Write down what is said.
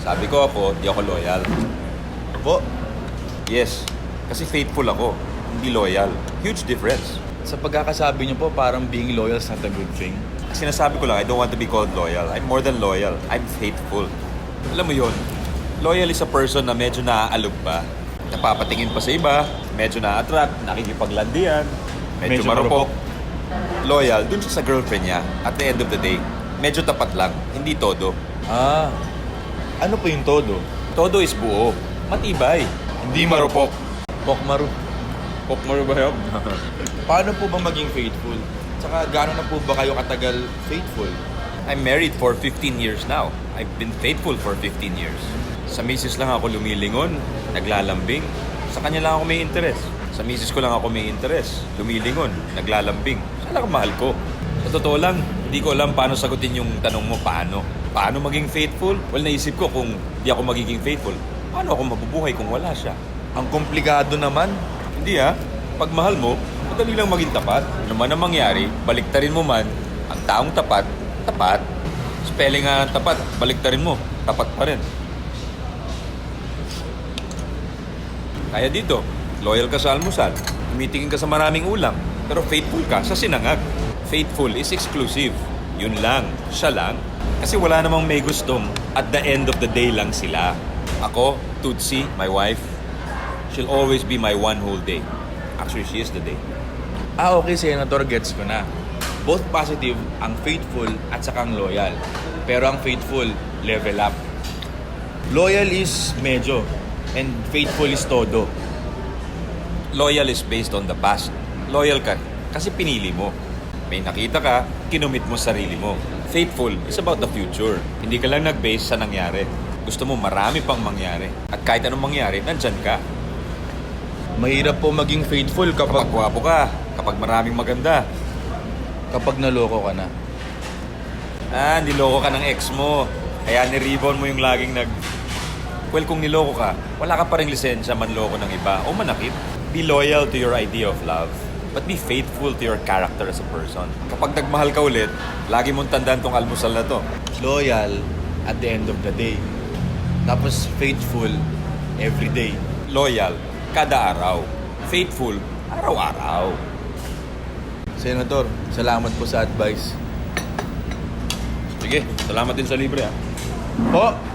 Sabi ko ako, di ako loyal. Po, Yes, kasi faithful ako, hindi loyal. Huge difference. sa pagkakasabi niyo po, parang being loyal is not a good thing. Sinasabi ko lang, I don't want to be called loyal. I'm more than loyal. I'm faithful. Alam mo yun, loyal is a person na medyo naaalog pa. Napapatingin pa sa iba, medyo na-attract, nakikipaglandian, medyo marupok. Loyal, dun siya sa girlfriend niya. At the end of the day, medyo tapat lang, hindi todo. Ah, ano po yung todo? Todo is buo, matibay, hindi marupok. Pokmaru. Pokmaro ba yun? Paano po ba maging faithful? Tsaka gaano na po ba kayo katagal faithful? I'm married for 15 years now. I've been faithful for 15 years. Sa misis lang ako lumilingon, naglalambing. Sa kanya lang ako may interest. Sa misis ko lang ako may interest. Lumilingon, naglalambing. Siya lang ang mahal ko. Sa totoo lang, hindi ko alam paano sagutin yung tanong mo paano. Paano maging faithful? Well, naisip ko kung di ako magiging faithful, paano ako mabubuhay kung wala siya? Ang komplikado naman. Hindi ha. Pag mahal mo, madali lang maging tapat. Ano man ang mangyari, baliktarin mo man, ang taong tapat, tapat. Spelling nga ng tapat, baliktarin mo, tapat pa rin. Kaya dito, loyal ka sa almusal, tumitingin ka sa maraming ulam, pero faithful ka sa sinangag. Faithful is exclusive. Yun lang, siya lang. Kasi wala namang may gustong at the end of the day lang sila. Ako, Tutsi, my wife, she'll always be my one whole day. Actually, she is the day. Ah, okay, Senator, gets ko na. Both positive ang faithful at saka ang loyal. Pero ang faithful, level up. Loyal is medyo, and faithful is todo. Loyal is based on the past. Loyal ka kasi pinili mo. May nakita ka, kinumit mo sarili mo. Faithful is about the future. Hindi ka lang nag-base sa nangyari. Gusto mo marami pang mangyari. At kahit anong mangyari, nandyan ka. Mahirap po maging faithful Kapag gwapo ka, kapag maraming maganda. kapag naloko ka na. Niloko ka ng ex mo. Kaya niribon mo yung laging Well, kung niloko ka, wala ka pa rin lisensya manloko ng iba o manakit. Be loyal to your idea of love, but be faithful to your character as a person. Kapag nagmahal ka ulit, lagi mong tandaan tong almusal na to. Loyal at the end of the day. Tapos faithful every day. Loyal, kada araw. Faithful, araw-araw. Senator, salamat po sa advice. Sige, salamat din sa libre. Po!